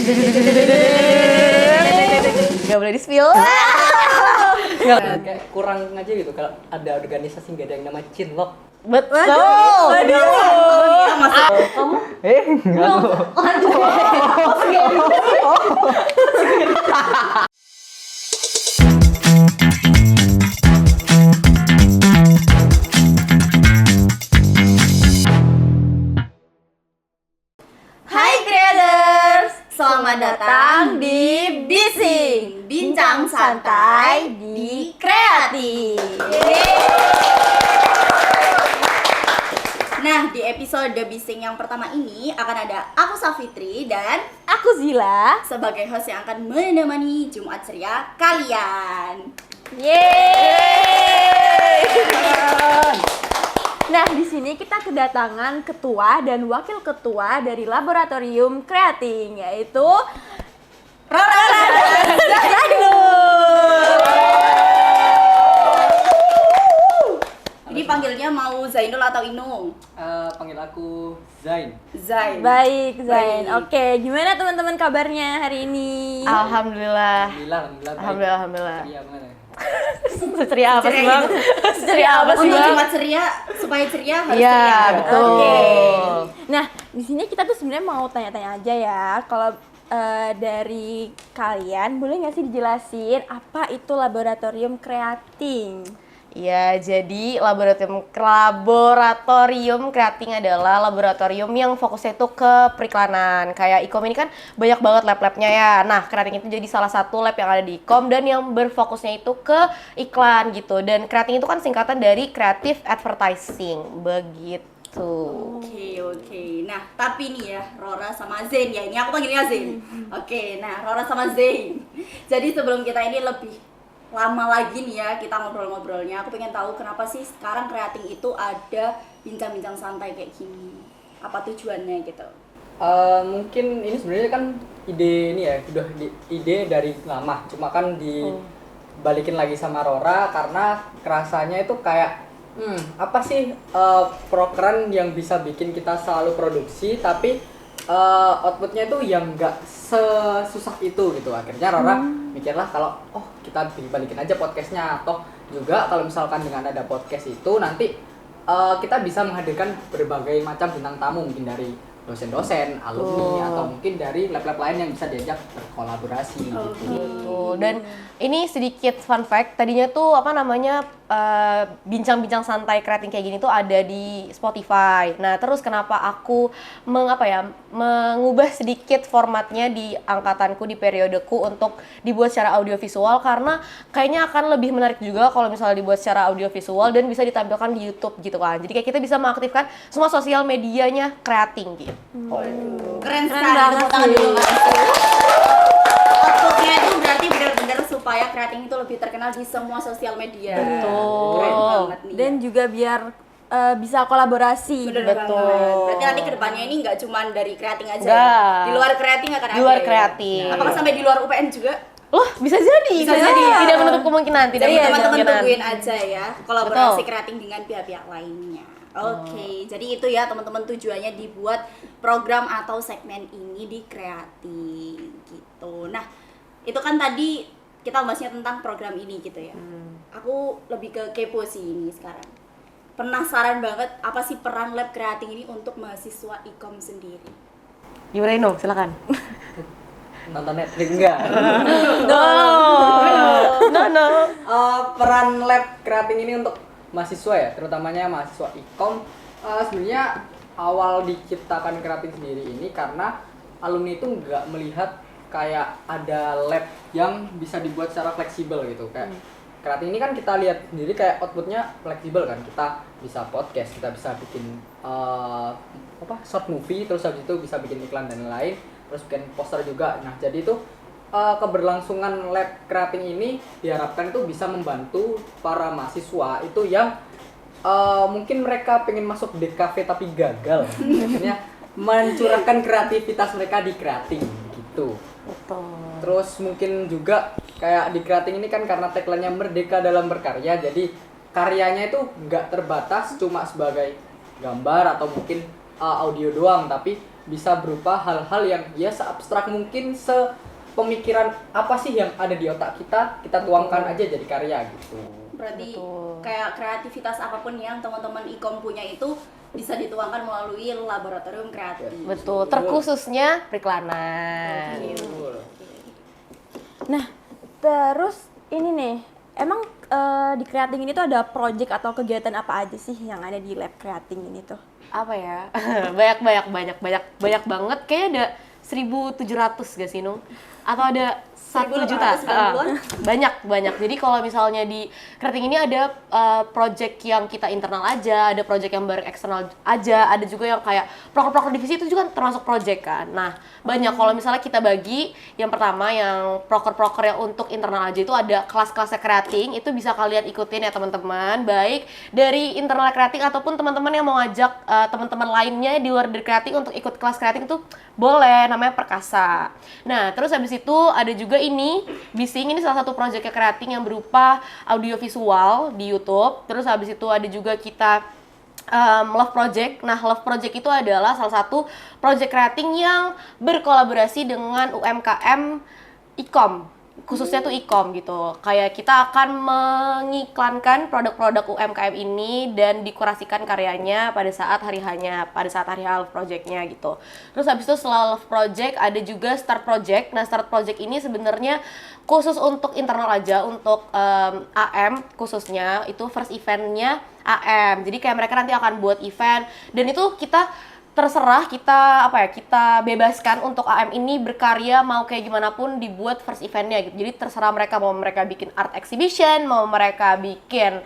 Gak boleh di-spill. Kayak kurang aja gitu kalau ada organisasi nggak ada yang nama Cinlok. Betul. Kamu? Hai creators, selamat datang di Bising, bincang santai di kreatif. Nah, di episode Bising yang pertama ini akan ada aku Safitri dan Aku Zila. sebagai host yang akan menemani Jumat ceria kalian. Yeay. Nah, di sini kita kedatangan ketua dan wakil ketua dari Laboratorium Creating, yaitu Rora dan Zainul. Ini panggilnya mau Zainul atau Inung? Panggil aku Zain. Zain. Baik, Zain. Baik. Oke, gimana teman-teman kabarnya hari ini? Alhamdulillah. Alhamdulillah. Iya banget. Ceria apa sih, Bang? Ceria apa sih, Untuk Bang? Jumat ceria, supaya ceria harus Iya, ceria. betul. Oke. Nah, di sini kita tuh sebenarnya mau tanya-tanya aja ya. Kalau dari kalian boleh nggak sih dijelasin apa itu Laboratorium Creating? Ya, jadi laboratorium creating adalah laboratorium yang fokusnya itu ke periklanan. Kayak Ikom ini kan banyak banget lab-labnya ya. Nah, creating itu jadi salah satu lab yang ada di Ikom dan yang berfokusnya itu ke iklan gitu. Dan creating itu kan singkatan dari creative advertising. Begitu. Oke. Nah, tapi nih ya, Rora sama Zain ya. Ini aku panggilnya Zain. Oke, nah Rora sama Zain. Jadi sebelum kita ini lebih lama lagi nih ya kita ngobrol-ngobrolnya, aku pengen tahu kenapa sih sekarang Creating itu ada bincang-bincang santai kayak gini. Apa tujuannya gitu? Mungkin ini sebenarnya kan ide ini ya, udah ide dari lama. Cuma kan dibalikin lagi sama Rora karena kerasanya itu kayak apa sih program yang bisa bikin kita selalu produksi tapi outputnya itu yang nggak sesusah itu gitu. Akhirnya Rora mikirlah kalau kita balikin aja podcastnya, atau juga kalau misalkan dengan ada podcast itu nanti kita bisa menghadirkan berbagai macam bintang tamu, mungkin dari dosen-dosen, alumni, atau mungkin dari lab-lab lain yang bisa diajak berkolaborasi gitu. Dan ini sedikit fun fact, tadinya tuh bincang-bincang santai creating kayak gini tuh ada di Spotify. Nah, terus kenapa aku mengubah sedikit formatnya di angkatanku, di periodeku untuk dibuat secara audiovisual, karena kayaknya akan lebih menarik juga kalau misalnya dibuat secara audiovisual dan bisa ditampilkan di YouTube gitu kan. Jadi kayak kita bisa mengaktifkan semua sosial medianya creating gitu. Keren sekali, banget tepuk tangan sih. dulu Mas. Outputnya itu berarti benar-benar supaya Creating itu lebih terkenal di semua sosial media. Betul. Keren banget nih. Dan juga biar bisa kolaborasi. Bener banget. Berarti nanti kedepannya ini nggak cuma dari Creating aja Nggak. ya? Di luar Creating akan ada Di luar ya? Creating. Apakah sampai di luar UPN juga? Loh, bisa jadi. Bisa jadi, ya. Tidak menutup kemungkinan, tidak Jadi menutup teman-teman kemungkinan. tungguin aja ya kolaborasi Betul. Creating dengan pihak-pihak lainnya. Oke, jadi itu ya teman-teman tujuannya dibuat program atau segmen ini di Creating gitu. Nah, itu kan tadi kita bahasnya tentang program ini gitu ya. Aku lebih ke kepo sih ini sekarang. Penasaran banget apa sih peran lab Creating ini untuk mahasiswa Ikom sendiri. Gimana Ino? Silakan. Nonton Netflix enggak? No. Peran lab creating ini untuk mahasiswa ya, terutamanya mahasiswa Ikom. Sebenarnya awal diciptakan creating sendiri ini karena alumni itu nggak melihat kayak ada lab yang bisa dibuat secara fleksibel gitu. Kayak creating ini kan kita lihat sendiri kayak outputnya fleksibel kan. Kita bisa podcast, kita bisa bikin short movie, terus habis itu bisa bikin iklan dan lain-lain, terus bikin poster juga. Nah, jadi itu keberlangsungan lab creating ini diharapkan itu bisa membantu para mahasiswa itu yang mungkin mereka pengen masuk DKV tapi gagal. Akhirnya mencurahkan kreativitas mereka di creating gitu. Betul. Terus mungkin juga kayak di creating ini kan karena tagline-nya merdeka dalam berkarya, jadi karyanya itu nggak terbatas cuma sebagai gambar atau mungkin audio doang, tapi bisa berupa hal-hal yang ya seabstrak mungkin, sepemikiran apa sih yang ada di otak kita tuangkan aja jadi karya gitu. Berarti Betul. kayak kreativitas apapun yang teman-teman ikom punya itu bisa dituangkan melalui laboratorium kreatif. Betul, terkhususnya periklanan. Betul. Nah, terus ini nih, emang di Creating ini tuh ada project atau kegiatan apa aja sih yang ada di lab Creating ini tuh? Apa ya? banyak banget. Kayaknya ada 1.700 gak sih, Nung? Atau ada 1 juta? 1.890-an? Banyak. Jadi kalau misalnya di Creating ini ada project yang kita internal aja, ada project yang bareng eksternal aja, ada juga yang kayak proker-proker divisi itu juga termasuk project kan. Nah, banyak. Kalau misalnya kita bagi, yang pertama yang proker-proker yang untuk internal aja itu ada kelas-kelasnya Creating, itu bisa kalian ikutin ya teman-teman, baik dari internal Creating ataupun teman-teman yang mau ngajak teman-teman lainnya di luar dari Creating untuk ikut kelas Creating itu boleh, namanya Perkasa. Nah, terus habis itu ada juga ini, Bising, ini salah satu proyeknya Creating yang berupa audiovisual di YouTube. Terus habis itu ada juga kita Love Project. Nah, Love Project itu adalah salah satu project Creating yang berkolaborasi dengan UMKM Ikom. Khususnya tuh Ikom gitu. Kayak kita akan mengiklankan produk-produk UMKM ini dan dikurasikan karyanya pada saat hari hanya, pada saat hari Love Project-nya gitu. Terus habis itu setelah Love Project ada juga Start Project. Nah, Start Project ini sebenarnya khusus untuk internal aja, untuk AM khususnya, itu first event-nya AM. Jadi kayak mereka nanti akan buat event dan itu kita terserah, kita bebaskan untuk AM ini berkarya mau kayak gimana pun dibuat first eventnya gitu. Jadi terserah mereka, mau mereka bikin art exhibition, mau mereka bikin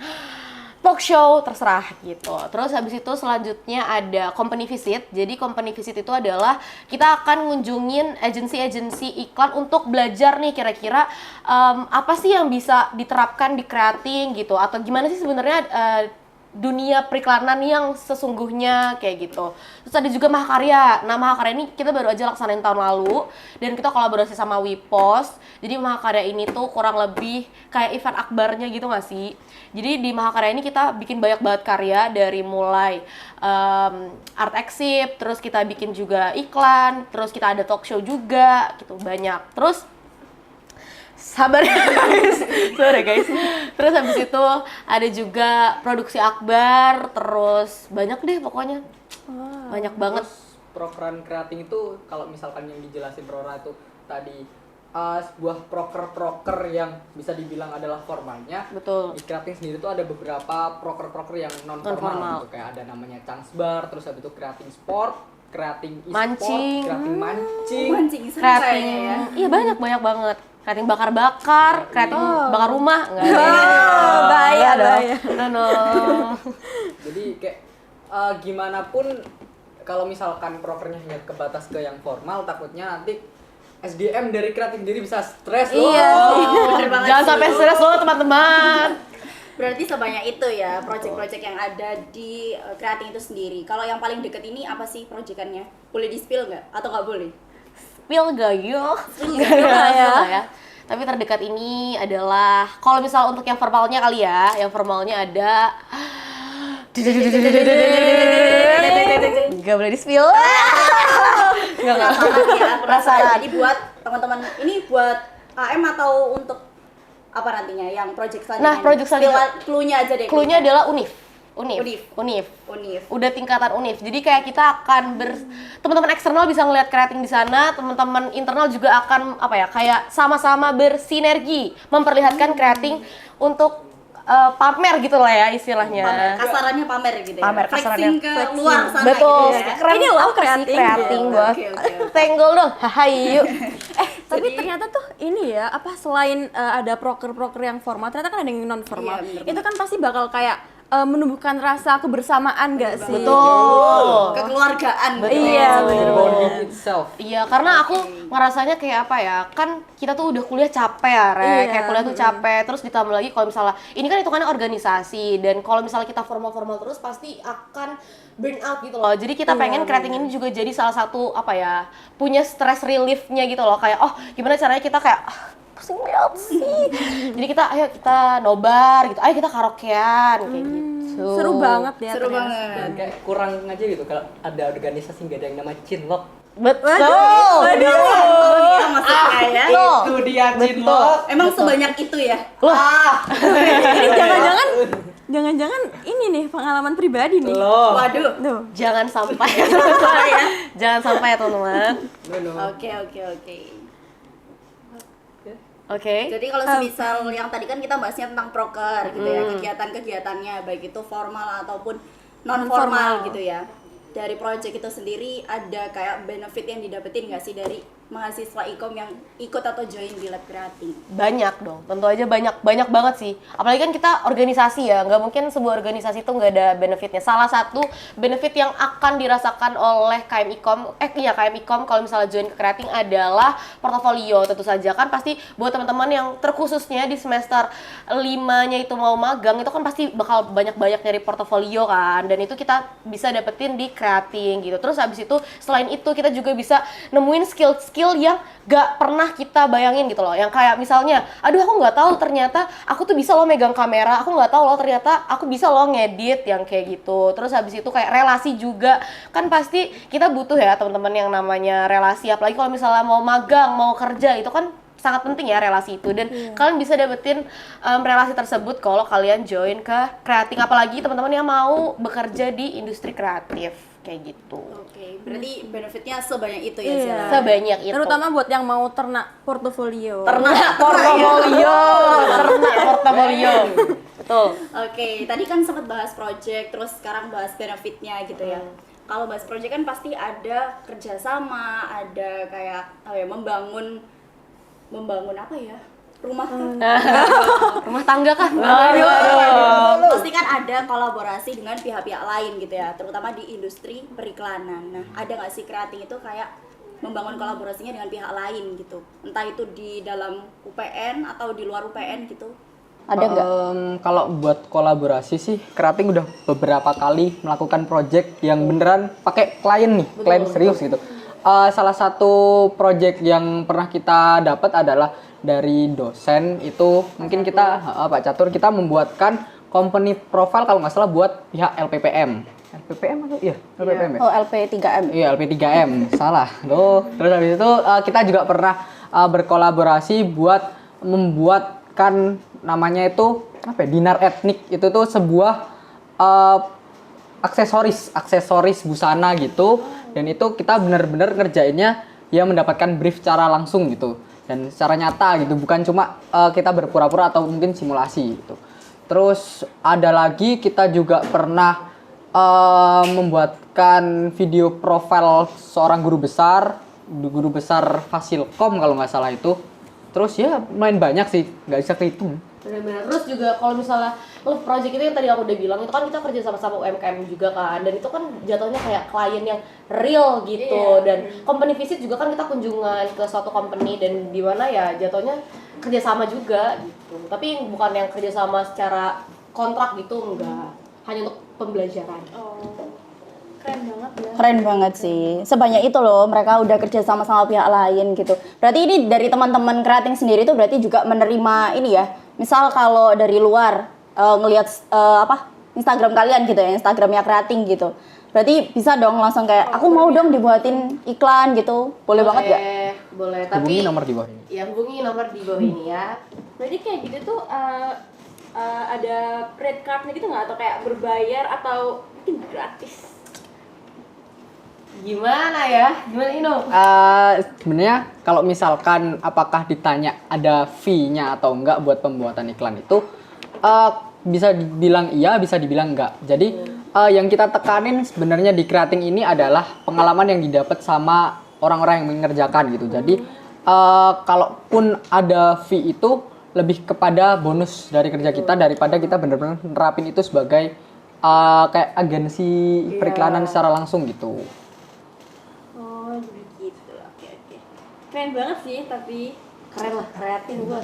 talk show, terserah gitu. Terus habis itu selanjutnya ada company visit. Jadi company visit itu adalah kita akan ngunjungin agensi-agensi iklan untuk belajar nih kira-kira apa sih yang bisa diterapkan di Creating gitu, atau gimana sih sebenarnya dunia periklanan yang sesungguhnya kayak gitu. Terus ada juga Mahakarya. Nah, Mahakarya ini kita baru aja laksanain tahun lalu dan kita kolaborasi sama Wipos. Jadi Mahakarya ini tuh kurang lebih kayak event akbarnya gitu nggak sih? Jadi di Mahakarya ini kita bikin banyak banget karya, dari mulai art exhibit, terus kita bikin juga iklan, terus kita ada talk show juga gitu, banyak. Terus sabar guys, sorry guys. Terus habis itu ada juga produksi akbar, terus banyak deh pokoknya. Banyak banget. Terus prokeran Creating itu kalau misalkan yang dijelasin Rora itu tadi sebuah proker yang bisa dibilang adalah formalnya. Betul. Di Creating sendiri tuh ada beberapa proker yang non formal gitu, kayak ada namanya Chance Bar, terus habis itu Creating Sport, Creating e-sport, Mancing. Creating mancing. Mancing seru Creating, kayaknya ya. iya banyak banget. Creating bakar-bakar, Creating bakar rumah, enggak ada. bahaya. No. Jadi kayak gimana pun kalau misalkan prokernya hanya kebatas ke yang formal, takutnya nanti SDM dari Creating sendiri bisa stres loh. Iya. Bener banget Jangan sih. sampai stres loh teman-teman. Berarti sebanyak itu ya project-project yang ada di Creating itu sendiri. Kalau yang paling deket ini apa sih proyekannya? Boleh di-spill nggak? Atau nggak boleh? Spill gak yuk? Nggak ya. Tapi terdekat ini adalah, kalau misal untuk yang formalnya kali ya, yang formalnya ada nggak boleh di spill. Nggak. Penasaran ya, Penasaran. Jadi buat teman-teman, ini buat AM atau untuk apa nantinya yang project selanjutnya? Nah, project selanjutnya. Clue-nya aja deh. Clue-nya adalah Unif. Unif. Udah tingkatan Unif. Jadi kayak kita akan teman-teman eksternal bisa ngelihat Creating di sana, teman-teman internal juga akan kayak sama-sama bersinergi memperlihatkan Creating untuk pamer gitu lah ya istilahnya. Pamer, kasarannya pamer gitu ya. Pamer, kasarannya Flexing ke luar sana Betul. gitu ya. Keren Ini loh apa sih Creating. Creating, Bos. Oke. Tenggol dong. Hahayu. Tapi ternyata tuh ini ya, selain ada proker-proker yang formal, ternyata kan ada yang non formal. Iya, bener Itu kan pasti bakal kayak menumbuhkan rasa kebersamaan gak sih? Betul. Kekeluargaan. Betul. Iya, Bener, bonding itself. Iya, karena aku ngerasanya kayak apa ya, kan kita tuh udah kuliah capek ya, Re. Iya. Kayak kuliah tuh capek, terus ditambah lagi kalau misalnya, ini kan hitungannya organisasi, dan kalau misalnya kita formal-formal terus pasti akan burn out gitu loh. Jadi kita pengen Creating ini juga jadi salah satu punya stress relief-nya gitu loh. Kayak gimana caranya kita kayak pusing banget sih. Jadi ayo kita nobar gitu, ayo kita karaokean kayak gitu. Seru banget ya Seru ternyata. banget. Dan kayak kurang aja gitu kalau ada organisasi nggak ada yang nama Cinlok. Betul. Waduh, ya maksudnya ya. Itu dia Cinlok. Emang sebanyak itu ya? Ini jangan-jangan ini nih pengalaman pribadi nih. Loh. Waduh. Tuh. Jangan sampai jangan sampai ya teman-teman. Oke. Oke. Jadi kalau semisal yang tadi kan kita bahasnya tentang proker gitu ya, kegiatan-kegiatannya baik itu formal ataupun non formal gitu ya. Dari project itu sendiri ada kayak benefit yang didapetin nggak sih dari mahasiswa ikom yang ikut atau join di lab kreatif? Banyak dong, tentu aja banyak banget sih. Apalagi kan kita organisasi ya, nggak mungkin sebuah organisasi itu nggak ada benefitnya. Salah satu benefit yang akan dirasakan oleh KM Ikom kalau misalnya join ke Creating adalah portofolio. Tentu saja kan pasti buat teman-teman yang terkhususnya di semester 5-nya itu mau magang, itu kan pasti bakal banyak-banyak nyari portofolio kan, dan itu kita bisa dapetin di Creating gitu. Terus habis itu selain itu kita juga bisa nemuin skill yang gak pernah kita bayangin gitu loh, yang kayak misalnya aduh aku nggak tahu ternyata aku tuh bisa loh megang kamera, aku nggak tahu loh ternyata aku bisa loh ngedit yang kayak gitu. Terus habis itu kayak relasi juga kan pasti kita butuh ya teman-teman yang namanya relasi, apalagi kalau misalnya mau magang mau kerja itu kan sangat penting ya relasi itu, dan kalian bisa dapetin relasi tersebut kalau kalian join ke Creating, apalagi teman-teman yang mau bekerja di industri kreatif kayak gitu. Oke, berarti benefitnya sebanyak itu ya, Iya. Zila? Sebanyak itu. Terutama buat yang mau ternak portofolio. Portofolio. Betul. Oke, tadi kan sempat bahas project, terus sekarang bahas benefitnya gitu ya. Kalau bahas project kan pasti ada kerjasama, ada kayak membangun apa ya? Rumah Rumah tangga kan? pasti kan ada kolaborasi dengan pihak-pihak lain gitu ya, terutama di industri periklanan. Nah, ada nggak sih Creating itu kayak membangun kolaborasinya dengan pihak lain gitu, entah itu di dalam UPN atau di luar UPN gitu? Ada nggak? Kalau buat kolaborasi sih, Creating udah beberapa kali melakukan project yang beneran pakai klien nih, klien serius gitu. Salah satu project yang pernah kita dapat adalah dari dosen itu, mungkin kita Pak Catur, kita membuatkan company profile kalau nggak salah buat pihak LPPM. LPPM atau iya LPPM ya? Oh, LP3M. Iya, LP3M. Salah. Loh. Terus habis itu kita juga pernah berkolaborasi buat membuatkan namanya itu apa ya? Dinar etnik. Itu tuh sebuah aksesoris busana gitu. Dan itu kita benar-benar ngerjainnya ya mendapatkan brief secara langsung gitu. Dan secara nyata gitu, bukan cuma kita berpura-pura atau mungkin simulasi gitu. Terus ada lagi kita juga pernah membuatkan video profil seorang guru besar Fasilkom kalau nggak salah itu. Terus ya main banyak sih, nggak bisa kehitung. Benar-benar. Terus juga kalau misalnya love project itu yang tadi aku udah bilang, itu kan kita kerja sama-sama UMKM juga kan, dan itu kan jatuhnya kayak klien yang real gitu. Dan company visit juga kan kita kunjungan ke suatu company, dan di mana ya jatuhnya kerjasama juga gitu, tapi bukan yang kerjasama secara kontrak gitu, enggak, hanya untuk pembelajaran. Keren banget sih. Sebanyak itu loh mereka udah kerja sama pihak lain gitu. Berarti ini dari teman-teman Creating sendiri tuh berarti juga menerima ini ya. Misal kalau dari luar ngelihat Instagram kalian gitu ya, Instagramnya Creating gitu. Berarti bisa dong langsung kayak aku mau dong dibuatin iklan gitu. Boleh banget gak? Boleh, tapi Hubungi nomor di bawah ini. ya hubungi nomor di bawah ini ya. Berarti kayak gitu tuh ada rate cardnya gitu nggak, atau kayak berbayar atau mungkin gratis? Gimana Ino? Sebenarnya kalau misalkan apakah ditanya ada fee-nya atau enggak buat pembuatan iklan itu, bisa dibilang iya, bisa dibilang enggak. Jadi yang kita tekanin sebenarnya di Creating ini adalah pengalaman yang didapat sama orang-orang yang mengerjakan gitu. Jadi kalaupun ada fee itu lebih kepada bonus dari kerja kita daripada kita benar-benar nerapin itu sebagai kayak agensi periklanan secara langsung gitu. Oh begitu, oke. Keren banget sih, tapi Keren lah, Creating gue.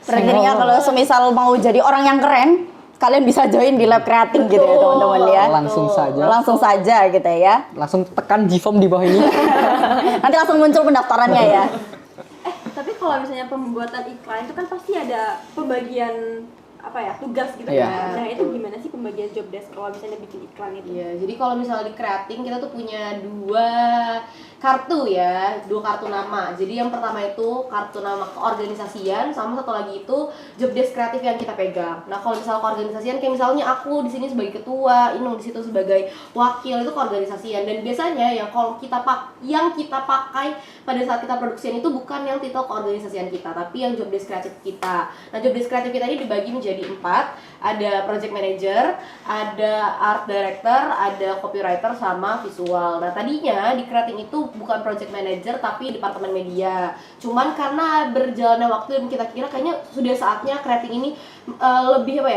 Berarti ya kalau semisal mau jadi orang yang keren, kalian bisa join di lab Creating gitu ya teman-teman ya. Langsung saja gitu ya. Langsung tekan Gform di bawah ini. Nanti langsung muncul pendaftarannya ya. tapi kalau misalnya pembuatan iklan itu kan pasti ada pembagian tugas gitu Iya. kan. Nah itu gimana sih pembagian job desk kalau misalnya bikin iklan itu? Iya, jadi kalau misalnya di creating kita tuh punya dua kartu ya, dua kartu nama. Jadi yang pertama itu kartu nama keorganisasian, sama satu lagi itu job desk kreatif yang kita pegang. Nah kalau misalnya keorganisasian kayak misalnya aku di sini sebagai ketua, Inung di situ sebagai wakil, itu keorganisasian. Dan biasanya yang kalau yang kita pakai pada saat kita produksian itu bukan yang titel keorganisasian kita, tapi yang job desk kreatif kita. Nah job desk kreatif kita ini dibagi menjadi 4, ada project manager, ada art director, ada copywriter, sama visual. Nah tadinya di creating itu bukan project manager tapi departemen media. Cuman karena berjalannya waktu dan kita kira kayaknya sudah saatnya creating ini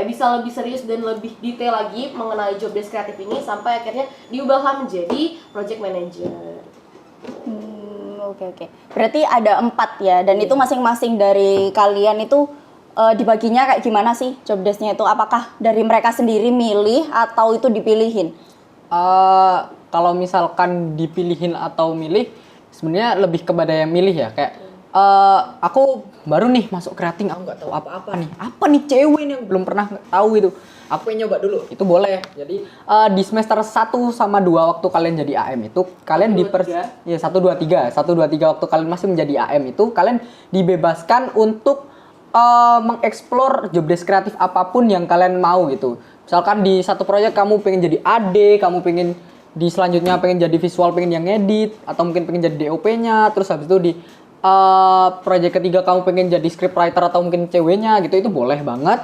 bisa lebih serius dan lebih detail lagi mengenai job desk kreatif ini, sampai akhirnya diubahlah menjadi project manager. Oke. Berarti ada 4 ya, dan itu masing-masing dari kalian itu dibaginya kayak gimana sih job desk-nya itu? Apakah dari mereka sendiri milih atau itu dipilihin? Kalau misalkan dipilihin atau milih, sebenarnya lebih kepada yang milih ya. Kayak aku baru nih masuk creating, aku nggak tahu apa-apa nih. Apa nih cewek nih yang belum pernah tahu itu. Aku pengen nyoba dulu. Itu boleh. Jadi di semester 1 sama 2 waktu kalian jadi AM itu kalian 1 2 3 waktu kalian masih menjadi AM itu kalian dibebaskan untuk mengeksplor job desk kreatif apapun yang kalian mau gitu. Misalkan di satu proyek kamu pengen jadi AD, kamu pengen di selanjutnya pengen jadi visual, pengen yang ngedit, atau mungkin pengen jadi DOP-nya, terus habis itu di proyek ketiga kamu pengen jadi scriptwriter atau mungkin ceweknya gitu, itu boleh banget.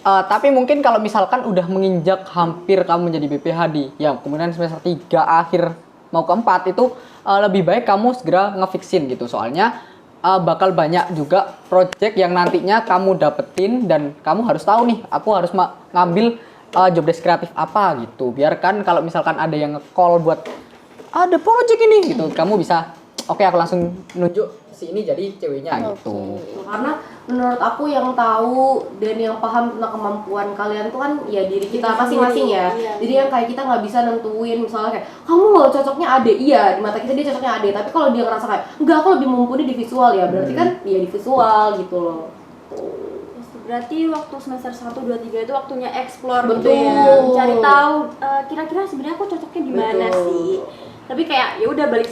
Tapi mungkin kalau misalkan udah menginjak hampir kamu menjadi BPHD, ya kemudian semester 3 akhir mau ke 4 itu lebih baik kamu segera ngefixin gitu. Soalnya bakal banyak juga project yang nantinya kamu dapetin dan kamu harus tahu nih, aku harus ngambil job desk kreatif apa gitu. Biarkan kalau misalkan ada yang nge-call buat ada project ini gitu, kamu bisa oke, aku langsung nunjuk si ini jadi ceweknya gitu. Karena menurut aku yang tahu dan yang paham tentang kemampuan kalian tuh kan ya diri kita masing-masing ya. Jadi yang kayak kita nggak bisa nentuin misalnya kayak kamu loh cocoknya AD, iya di mata kita dia cocoknya AD, tapi kalau dia ngerasa kayak enggak aku lebih mumpuni di visual, ya berarti kan dia di visual gitu loh. Berarti waktu semester 1, 2, 3 itu waktunya explore gitu Betul. ya, mencari tahu kira-kira sebenarnya aku cocoknya di mana sih. Tapi kayak ya udah balik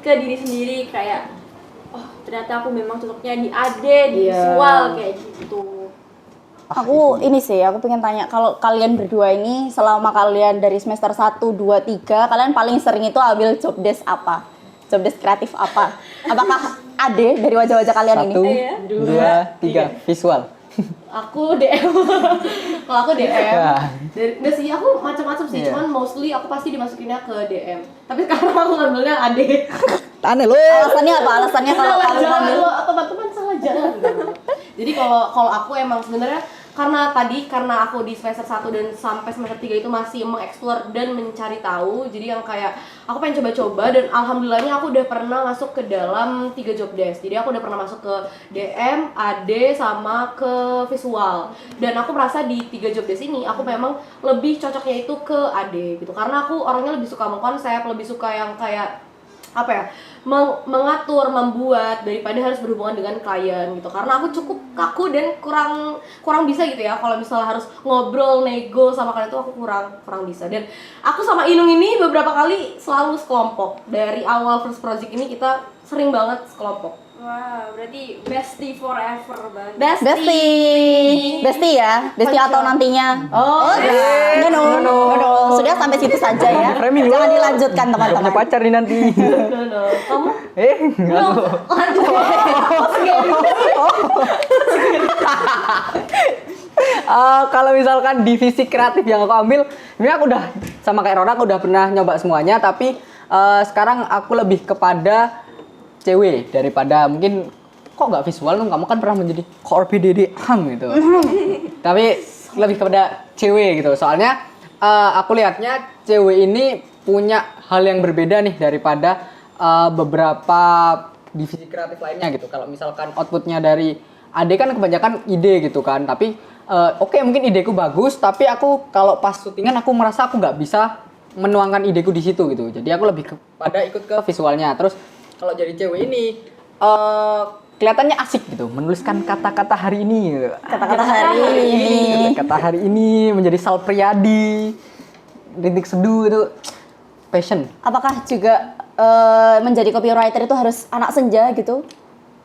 ke diri sendiri, kayak oh ternyata aku memang cocoknya di AD, di visual kayak gitu. Aku ini sih, aku pengen tanya, kalau kalian berdua ini selama kalian dari semester 1, 2, 3, kalian paling sering itu ambil job desk apa? Job desk kreatif apa? Apakah AD dari wajah-wajah kalian 1, ini? 2, 3 visual. Aku DM. Kalau aku DM. Ya. Nggak sih, aku macam-macam sih, Iya. cuman mostly aku pasti dimasukinnya ke DM. Tapi sekarang aku ngambilnya AD. Aneh loh. Alasannya apa? Alasannya kalau Salah kamu jalan, ngambil teman-teman salah jalan. Jadi kalau aku emang sebenarnya karena aku di semester 1 dan sampai semester 3 itu masih mengeksplor dan mencari tahu, jadi yang kayak aku pengen coba-coba, dan alhamdulillahnya aku udah pernah masuk ke dalam 3 job desk. Jadi aku udah pernah masuk ke DM, AD, sama ke visual. Dan aku merasa di 3 job desk ini aku memang lebih cocoknya itu ke AD gitu, karena aku orangnya lebih suka mengkonsep, lebih suka yang kayak apa ya, mengatur, membuat, daripada harus berhubungan dengan klien gitu. Karena aku cukup kaku dan kurang bisa gitu ya, kalau misalnya harus ngobrol, nego sama kalian itu aku kurang bisa. Dan aku sama Inung ini beberapa kali selalu sekelompok. Dari awal first project ini kita sering banget sekelompok. Wah, berarti bestie forever banget. Bestie ya? Bestie atau nantinya? Eh, No. Sudah sampai situ saja ya. Framing Jangan lo. dilanjutkan Gak punya teman-teman. pacar nih nanti. Kamu? Enggak lo. Kalau misalkan divisi kreatif yang aku ambil, ini aku udah sama kayak Rona, aku udah pernah nyoba semuanya, tapi sekarang aku lebih kepada cewek daripada mungkin kok nggak visual dong, kamu kan pernah menjadi core PDDM gitu. Tapi lebih kepada cewek gitu, soalnya aku lihatnya cewek ini punya hal yang berbeda nih daripada beberapa divisi kreatif lainnya gitu. Kalau misalkan outputnya dari Ade kan kebanyakan ide gitu kan, tapi oke, mungkin ideku bagus, tapi aku kalau pas syutingan aku merasa aku nggak bisa menuangkan ideku di situ gitu. Jadi aku lebih kepada ikut ke visualnya. Terus kalau jadi cewek ini kelihatannya asik gitu, menuliskan kata-kata hari ini gitu. Kata-kata hari ini. Kata hari ini menjadi Sal Priadi, Rintik Seduh itu passion. Apakah juga menjadi copywriter itu harus anak senja gitu?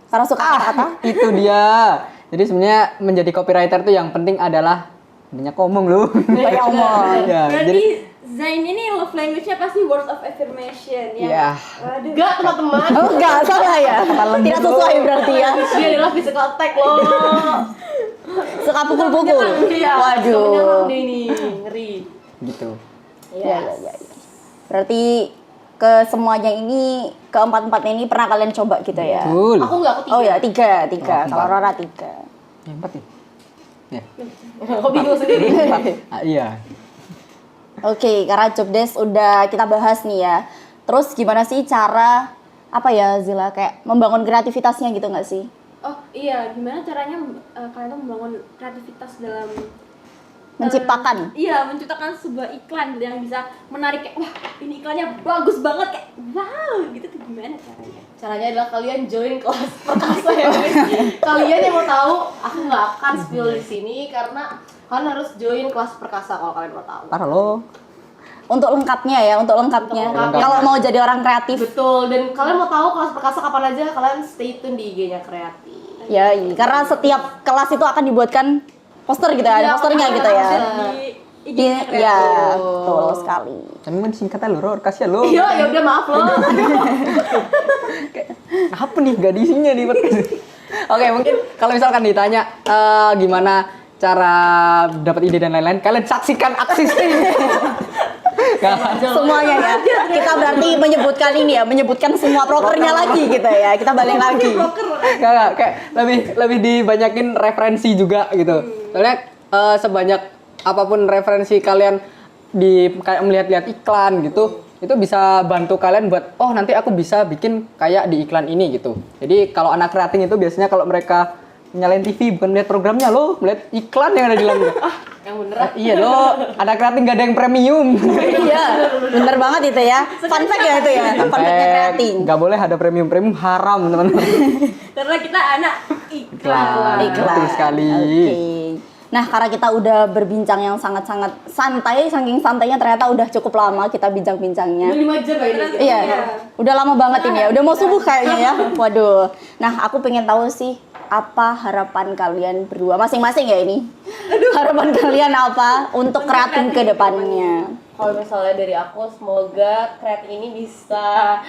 Karena suka kata-kata? Itu dia. Jadi sebenarnya menjadi copywriter itu yang penting adalah banyak ngomong loh. Banyak omong. Ya, Berarti jadi Zain ini love language-nya pasti words of affirmation ya. ya. Waduh. Enggak, teman-teman. Oh enggak, salah ya? Tidak sesuai berarti ya? Dia adalah physical attack loh. Suka pukul-pukul? Iya. Waduh. Menyerang dia ini, ngeri. Gitu. Ya. Berarti ke semuanya ini, keempat-empatnya ini pernah kalian coba gitu ya? Betul. Aku enggak, aku Oh tiga. ya, tiga. Oh, Kalau empat. Rora tiga. Empat ya? Ya. Kok bingung sendiri? Iya. Oke, karena job desk udah kita bahas nih ya. Terus gimana sih cara, apa ya Zila, kayak membangun kreativitasnya gitu nggak sih? Oh iya, gimana caranya kalian tuh membangun kreativitas dalam Menciptakan. iya, menciptakan sebuah iklan yang bisa menarik kayak wah ini iklannya bagus banget kayak wow gitu tuh gimana caranya? Caranya adalah kalian join kelas perkasa ya guys. Kalian yang mau tahu, aku nggak akan spill di sini karena kalian harus join kelas perkasa kalau kalian mau tahu. Parah lo. Untuk lengkapnya ya, untuk lengkapnya. Untuk lengkapnya. Kalau mau jadi orang kreatif. Betul, dan kalian mau tahu kelas perkasa kapan aja, kalian stay tune di IG-nya Kreatif. Ya, karena setiap kelas itu akan dibuatkan poster gitu ya, ada Iya, posternya gitu ya. Di Ya, betul sekali. Tapi kan singkatnya lo, Ror, kasihan lo. Iya, ya udah maaf loh. Apa nih gak diisinya nih podcast? Oke, mungkin kalau misalkan ditanya gimana cara dapat ide dan lain-lain, kalian saksikan aksi Semuanya ya. Kita berarti menyebutkan ini ya, menyebutkan semua prokernya lagi gitu ya. Kita balik lagi. Enggak, kayak lebih dibanyakin referensi juga gitu. Soalnya sebanyak apapun referensi kalian di kayak melihat-lihat iklan gitu, itu bisa bantu kalian buat oh nanti aku bisa bikin kayak di iklan ini gitu. Jadi kalau anak kreatif itu biasanya kalau mereka nyalain TV bukan melihat programnya loh, melihat iklan yang ada di dalamnya. Yang bener. Iya loh, anak kreatif nggak ada yang premium. Iya, bener banget itu ya. Fun fact ya itu ya. Fun fact-nya kreatif. Nggak boleh ada premium haram teman-teman. Karena kita anak iklan. Betul sekali. Oke. Nah, karena kita udah berbincang yang sangat-sangat santai, saking santainya ternyata udah cukup lama kita bincang-bincangnya. Udah 5 jam ya ini. Iya, udah lama banget ini ya. Udah mau subuh kayaknya ya. Waduh. Nah, aku pengen tahu sih apa harapan kalian berdua masing-masing ya ini. Harapan kalian apa untuk kreatif ke depannya? Kalau misalnya dari aku, semoga Kreatif ini bisa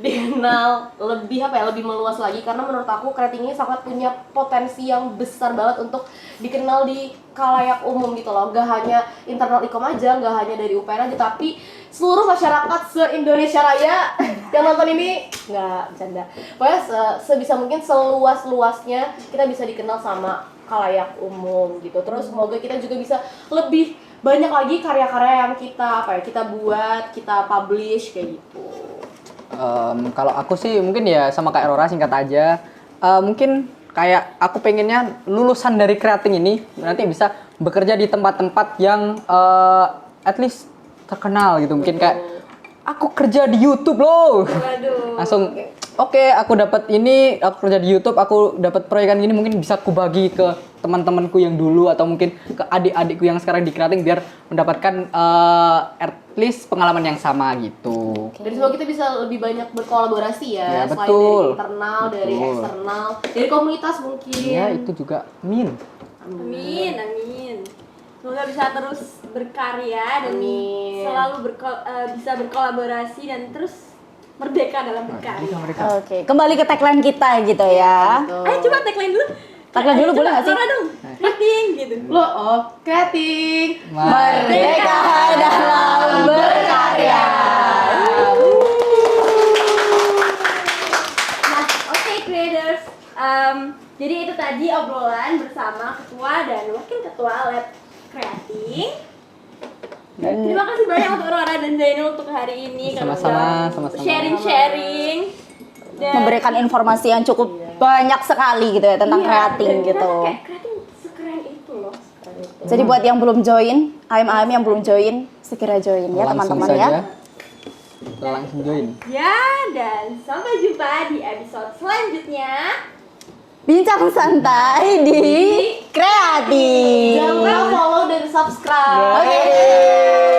dikenal lebih lebih meluas lagi, karena menurut aku Kreatif ini sangat punya potensi yang besar banget untuk dikenal di khalayak umum gitu loh. Gak hanya internal ikom aja, gak hanya dari UPN aja, tapi seluruh masyarakat se-Indonesia Raya yang nonton ini, nggak bercanda. Pokoknya sebisa mungkin seluas-luasnya kita bisa dikenal sama khalayak umum gitu. Terus semoga kita juga bisa lebih banyak lagi karya-karya yang kita buat, kita publish kayak gitu. Kalau aku sih mungkin ya sama kayak Rora, singkat aja. Mungkin kayak aku pengennya lulusan dari Kreatif ini nanti bisa bekerja di tempat-tempat yang at least terkenal gitu. Mungkin kayak aku kerja di YouTube loh. Waduh. Langsung oke, aku dapat ini, aku kerja di YouTube, aku dapat proyekan gini, mungkin bisa aku bagi ke teman-temanku yang dulu atau mungkin ke adik-adikku yang sekarang di Kreatif biar mendapatkan at least pengalaman yang sama gitu. Dan semoga kita bisa lebih banyak berkolaborasi Ya, selain betul. dari internal, dari Betul. eksternal, dari komunitas mungkin. Ya, itu juga min. Amin, amin. Semoga bisa terus berkarya dan Amin. selalu bisa berkolaborasi dan terus merdeka dalam berkarya. Oke, kembali ke tagline kita gitu ya. Gitu. Ayo coba tagline dulu. Tagline dulu boleh nggak sih? Suara dong. Kreatif gitu. Lo Kreatif. Merdeka dalam berkarya. Nah, oke creators. Jadi itu tadi obrolan bersama ketua dan wakil ketua Lab Kreatif. Terima kasih banyak untuk Rora dan Zainul untuk hari ini. karena Sama-sama, udah sama-sama. Sharing-sharing. Dan- Memberikan informasi yang cukup banyak sekali gitu ya tentang Iya, kreatif dan gitu. ternyata kayak kreatif sekeren itu loh. Jadi buat yang belum join, AIM yang belum join, segera join ya teman-teman ya. Langsung join. Ya, dan sampai jumpa di episode selanjutnya. Bincang santai di Kreatif. Jangan lupa follow dan subscribe. Oke.